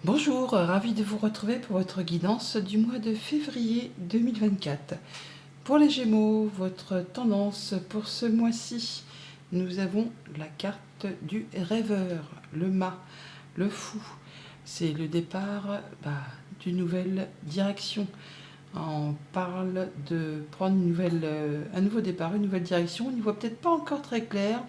Bonjour, ravi de vous retrouver pour votre guidance du mois de février 2024. Pour les Gémeaux, votre tendance pour ce mois-ci, nous avons la carte du rêveur, le mât, le fou. C'est le départ d'une nouvelle direction. On parle de prendre un nouveau départ, une nouvelle direction. On n'y voit peut-être pas encore très clair,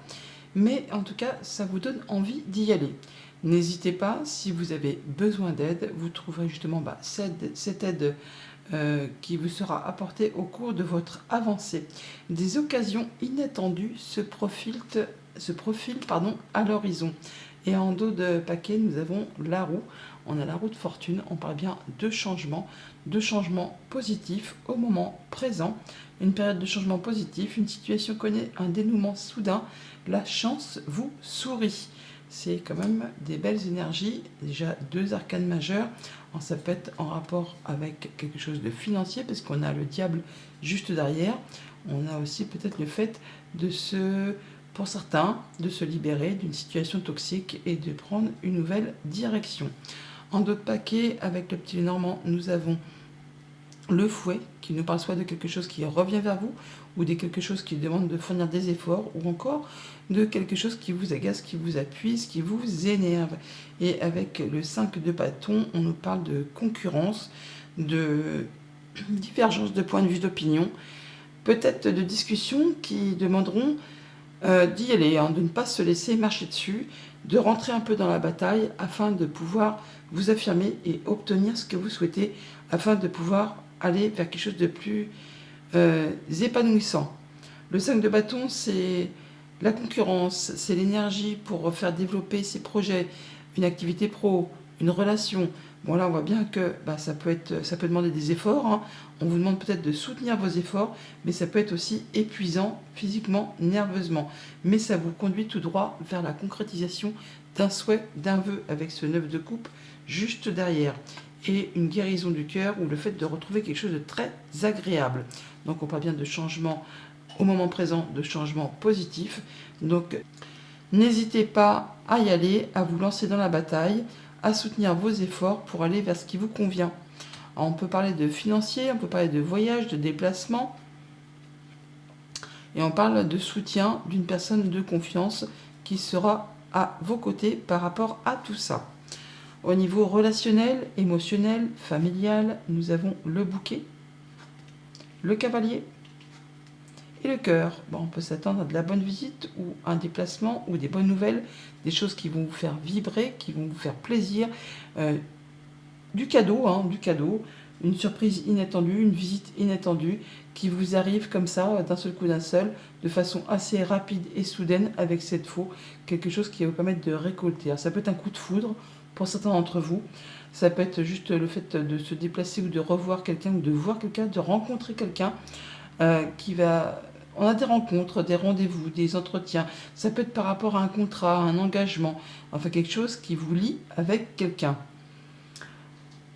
mais en tout cas, ça vous donne envie d'y aller. N'hésitez pas, si vous avez besoin d'aide, vous trouverez justement cette aide qui vous sera apportée au cours de votre avancée. Des occasions inattendues se profilent à l'horizon. Et en dos de paquet, nous avons la roue. On a la roue de fortune. On parle bien de changements positifs au moment présent. Une période de changement positif, une situation connaît un dénouement soudain. La chance vous sourit. C'est quand même des belles énergies. Déjà 2 arcanes majeurs. Ça peut être en rapport avec quelque chose de financier, parce qu'on a le diable juste derrière. On a aussi peut-être le fait pour certains, de se libérer d'une situation toxique et de prendre une nouvelle direction. En d'autres paquets, avec le petit Normand, nous avons le fouet, qui nous parle soit de quelque chose qui revient vers vous, ou de quelque chose qui demande de fournir des efforts, ou encore de quelque chose qui vous agace, qui vous appuie, qui vous énerve. Et avec le 5 de bâton, on nous parle de concurrence, de divergence de points de vue, d'opinion, peut-être de discussions qui demanderont d'y aller, de ne pas se laisser marcher dessus, de rentrer un peu dans la bataille afin de pouvoir vous affirmer et obtenir ce que vous souhaitez, afin de pouvoir aller vers quelque chose de plus épanouissant. Le 5 de bâton, c'est la concurrence, c'est l'énergie pour faire développer ses projets, une activité pro, une relation. Bon, là, on voit bien que ça peut demander des efforts. On vous demande peut-être de soutenir vos efforts, mais ça peut être aussi épuisant physiquement, nerveusement. Mais ça vous conduit tout droit vers la concrétisation d'un souhait, d'un vœu, avec ce 9 de coupe juste derrière. Et une guérison du cœur, ou le fait de retrouver quelque chose de très agréable. Donc on parle bien de changement au moment présent, de changement positif. Donc n'hésitez pas à y aller, à vous lancer dans la bataille, à soutenir vos efforts pour aller vers ce qui vous convient. Alors, on peut parler de financier, on peut parler de voyage, de déplacement, et on parle de soutien d'une personne de confiance qui sera à vos côtés par rapport à tout ça. Au niveau relationnel, émotionnel, familial, nous avons le bouquet, le cavalier et le cœur. On peut s'attendre à de la bonne visite, ou un déplacement, ou des bonnes nouvelles, des choses qui vont vous faire vibrer, qui vont vous faire plaisir, du cadeau, une surprise inattendue, une visite inattendue qui vous arrive comme ça, d'un seul coup, de façon assez rapide et soudaine, avec cette faux, quelque chose qui va vous permettre de récolter. Alors, ça peut être un coup de foudre pour certains d'entre vous, ça peut être juste le fait de se déplacer, ou de revoir quelqu'un, ou de voir quelqu'un, de rencontrer quelqu'un qui va... On a des rencontres, des rendez-vous, des entretiens. Ça peut être par rapport à un contrat, un engagement, enfin quelque chose qui vous lie avec quelqu'un.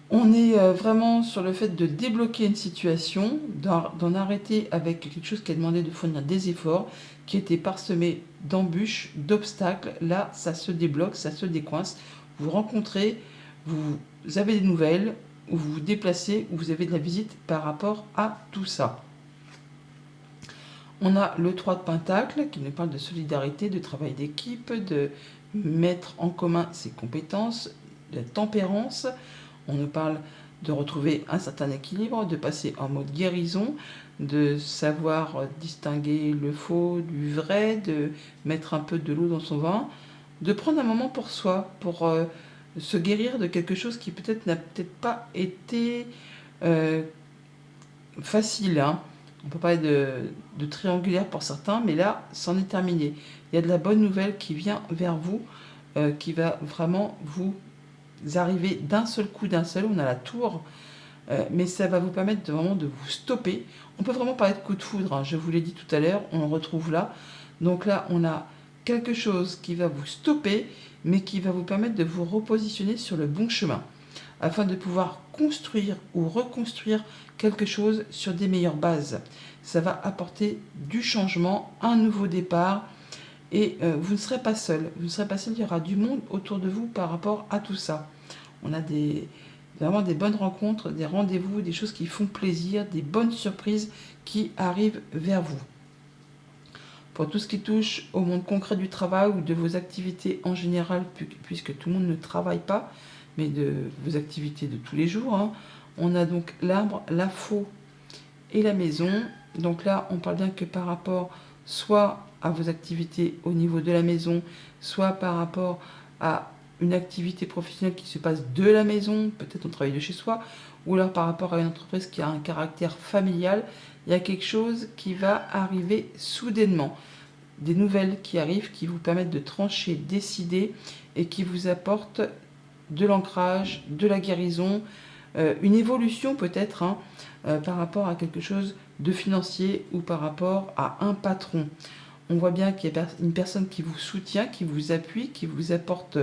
On est vraiment sur le fait de débloquer une situation, d'en arrêter avec quelque chose qui a demandé de fournir des efforts, qui était parsemé d'embûches, d'obstacles. Là, ça se débloque, ça se décoince. Vous rencontrez, vous avez des nouvelles, ou vous vous déplacez, ou vous avez de la visite par rapport à tout ça. On a le 3 de Pentacle qui nous parle de solidarité, de travail d'équipe, de mettre en commun ses compétences, de la tempérance. On nous parle de retrouver un certain équilibre, de passer en mode guérison, de savoir distinguer le faux du vrai, de mettre un peu de l'eau dans son vin, de prendre un moment pour soi, pour se guérir de quelque chose qui peut-être n'a peut-être pas été facile. On peut parler de triangulaire pour certains, mais là, c'en est terminé. Il y a de la bonne nouvelle qui vient vers vous, qui va vraiment vous arriver d'un seul coup, on a la tour, mais ça va vous permettre vraiment de vous stopper. On peut vraiment parler de coup de foudre, je vous l'ai dit tout à l'heure, on le retrouve là. Donc là, on a quelque chose qui va vous stopper, mais qui va vous permettre de vous repositionner sur le bon chemin, afin de pouvoir construire ou reconstruire quelque chose sur des meilleures bases. Ça va apporter du changement, un nouveau départ, et vous ne serez pas seul. Vous ne serez pas seul, il y aura du monde autour de vous par rapport à tout ça. On a vraiment des bonnes rencontres, des rendez-vous, des choses qui font plaisir, des bonnes surprises qui arrivent vers vous. Pour tout ce qui touche au monde concret du travail ou de vos activités en général, puisque tout le monde ne travaille pas, mais de vos activités de tous les jours, hein, on a donc l'arbre, la faux et la maison. Donc là, on parle bien que par rapport soit à vos activités au niveau de la maison, soit par rapport à une activité professionnelle qui se passe de la maison, peut-être on travaille de chez soi, ou alors par rapport à une entreprise qui a un caractère familial, il y a quelque chose qui va arriver soudainement. Des nouvelles qui arrivent, qui vous permettent de trancher, décider, et qui vous apportent de l'ancrage, de la guérison, une évolution peut-être, hein, par rapport à quelque chose de financier ou par rapport à un patron. On voit bien qu'il y a une personne qui vous soutient, qui vous appuie, qui vous apporte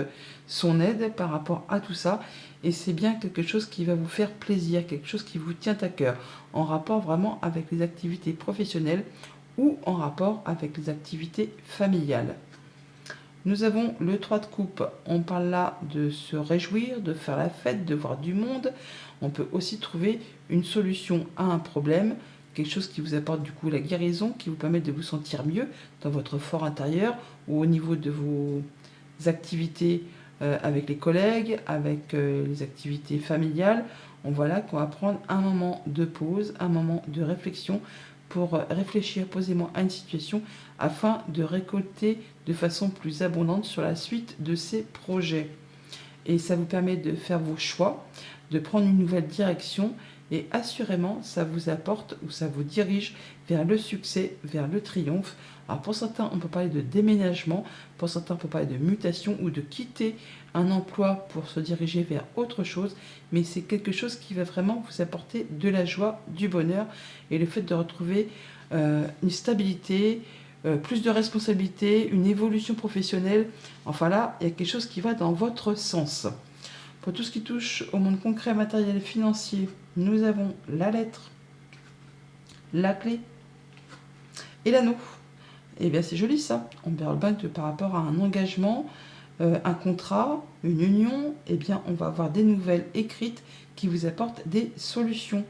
son aide par rapport à tout ça. Et c'est bien quelque chose qui va vous faire plaisir, quelque chose qui vous tient à cœur, en rapport vraiment avec les activités professionnelles ou en rapport avec les activités familiales. Nous avons le 3 de coupe. On parle là de se réjouir, de faire la fête, de voir du monde. On peut aussi trouver une solution à un problème, quelque chose qui vous apporte du coup la guérison, qui vous permet de vous sentir mieux dans votre fort intérieur ou au niveau de vos activités avec les collègues, avec les activités familiales. On voit là qu'on va prendre un moment de pause, un moment de réflexion pour réfléchir posément à une situation afin de récolter de façon plus abondante sur la suite de ces projets. Et ça vous permet de faire vos choix, de prendre une nouvelle direction et assurément ça vous apporte ou ça vous dirige vers le succès, vers le triomphe. Alors pour certains on peut parler de déménagement, pour certains on peut parler de mutation ou de quitter un emploi pour se diriger vers autre chose, mais c'est quelque chose qui va vraiment vous apporter de la joie, du bonheur et le fait de retrouver une stabilité, plus de responsabilité, une évolution professionnelle. Enfin là, il y a quelque chose qui va dans votre sens. Pour tout ce qui touche au monde concret, matériel et financier, nous avons la lettre, la clé et l'anneau. Et bien c'est joli ça. On parle bien par rapport à un engagement, un contrat, une union. Et bien on va avoir des nouvelles écrites qui vous apportent des solutions.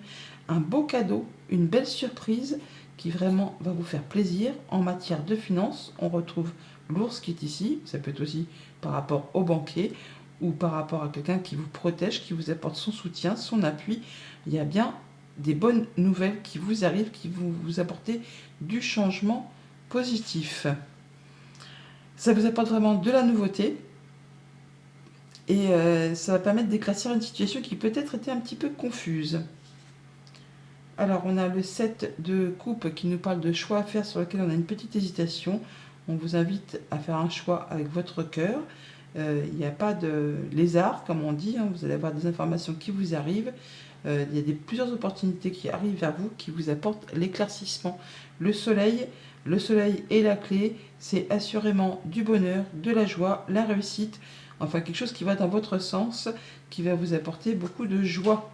Un beau cadeau, une belle surprise qui vraiment va vous faire plaisir. En matière de finances, on retrouve l'ours qui est ici. Ça peut être aussi par rapport au banquier ou par rapport à quelqu'un qui vous protège, qui vous apporte son soutien, son appui. Il y a bien des bonnes nouvelles qui vous arrivent, qui vont vous apporter du changement positif. Ça vous apporte vraiment de la nouveauté et ça va permettre d'éclaircir une situation qui peut-être était un petit peu confuse. Alors on a le 7 de coupe qui nous parle de choix à faire sur lequel on a une petite hésitation. On vous invite à faire un choix avec votre cœur. Il n'y a pas de lézard comme on dit, hein. Vous allez avoir des informations qui vous arrivent. Il y a plusieurs opportunités qui arrivent vers vous, qui vous apportent l'éclaircissement. Le soleil est la clé, c'est assurément du bonheur, de la joie, la réussite, enfin quelque chose qui va dans votre sens, qui va vous apporter beaucoup de joie.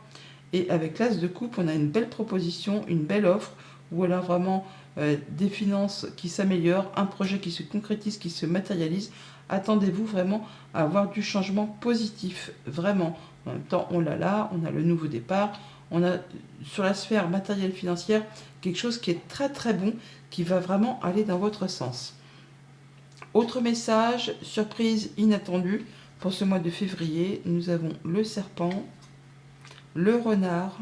Et avec l'as de coupe, on a une belle proposition, une belle offre, ou alors vraiment des finances qui s'améliorent, un projet qui se concrétise, qui se matérialise. Attendez-vous vraiment à avoir du changement positif, vraiment. En même temps, on l'a là, on a le nouveau départ, on a sur la sphère matérielle financière quelque chose qui est très très bon, qui va vraiment aller dans votre sens. Autre message, surprise inattendue, pour ce mois de février, nous avons le serpent, le renard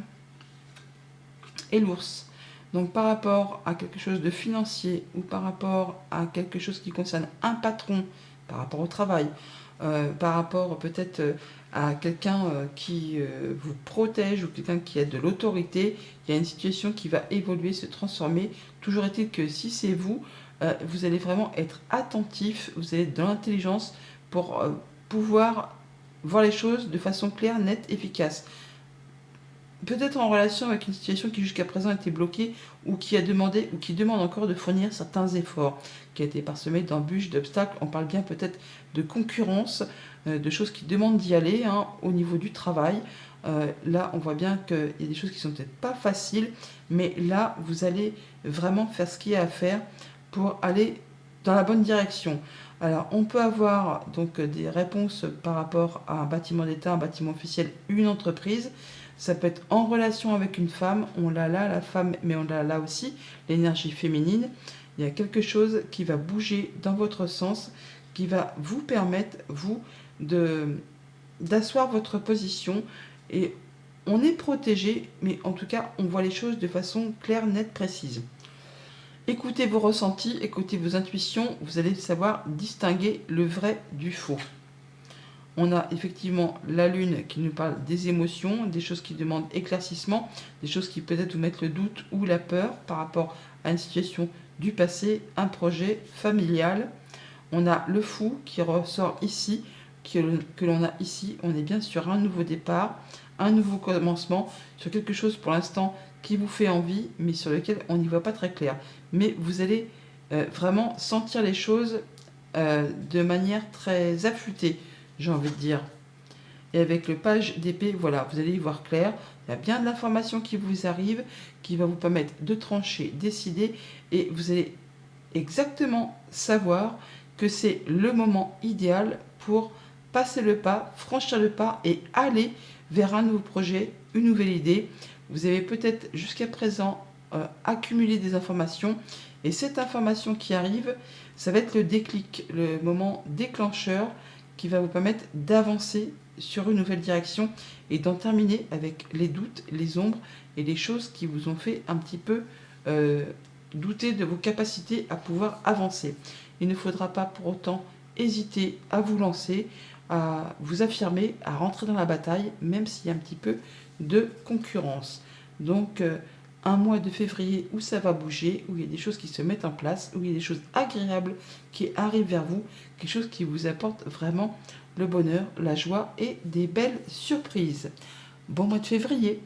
et l'ours. Donc par rapport à quelque chose de financier ou par rapport à quelque chose qui concerne un patron, par rapport au travail, par rapport peut-être à quelqu'un qui vous protège ou quelqu'un qui a de l'autorité, il y a une situation qui va évoluer, se transformer. Toujours est-il que si c'est vous, vous allez vraiment être attentif, vous allez être dans l'intelligence pour pouvoir voir les choses de façon claire, nette, efficace. Peut-être en relation avec une situation qui jusqu'à présent était bloquée ou qui a demandé ou qui demande encore de fournir certains efforts, qui a été parsemé d'embûches, d'obstacles. On parle bien peut-être de concurrence, de choses qui demandent d'y aller hein, au niveau du travail. Là, on voit bien qu'il y a des choses qui sont peut-être pas faciles, mais là, vous allez vraiment faire ce qu'il y a à faire pour aller dans la bonne direction. Alors, on peut avoir donc des réponses par rapport à un bâtiment d'État, un bâtiment officiel, une entreprise. Ça peut être en relation avec une femme, on l'a là, la femme, mais on l'a là aussi, l'énergie féminine. Il y a quelque chose qui va bouger dans votre sens, qui va vous permettre, vous, de d'asseoir votre position. Et on est protégé, mais en tout cas, on voit les choses de façon claire, nette, précise. Écoutez vos ressentis, écoutez vos intuitions, vous allez savoir distinguer le vrai du faux. On a effectivement la lune qui nous parle des émotions, des choses qui demandent éclaircissement, des choses qui peut-être vous mettent le doute ou la peur par rapport à une situation du passé, un projet familial. On a le fou qui ressort ici, que l'on a ici. On est bien sur un nouveau départ, un nouveau commencement, sur quelque chose pour l'instant qui vous fait envie, mais sur lequel on n'y voit pas très clair. Mais vous allez vraiment sentir les choses de manière très affûtée, j'ai envie de dire. Et avec le page d'épée, voilà, vous allez y voir clair. Il y a bien de l'information qui vous arrive, qui va vous permettre de trancher, décider, et vous allez exactement savoir que c'est le moment idéal pour passer le pas, franchir le pas et aller vers un nouveau projet, une nouvelle idée. Vous avez peut-être jusqu'à présent accumulé des informations, et cette information qui arrive, ça va être le déclic, le moment déclencheur qui va vous permettre d'avancer sur une nouvelle direction et d'en terminer avec les doutes, les ombres et les choses qui vous ont fait un petit peu douter de vos capacités à pouvoir avancer. Il ne faudra pas pour autant hésiter à vous lancer, à vous affirmer, à rentrer dans la bataille, même s'il y a un petit peu de concurrence. Donc, un mois de février où ça va bouger, où il y a des choses qui se mettent en place, où il y a des choses agréables qui arrivent vers vous, quelque chose qui vous apporte vraiment le bonheur, la joie et des belles surprises. Bon mois de février!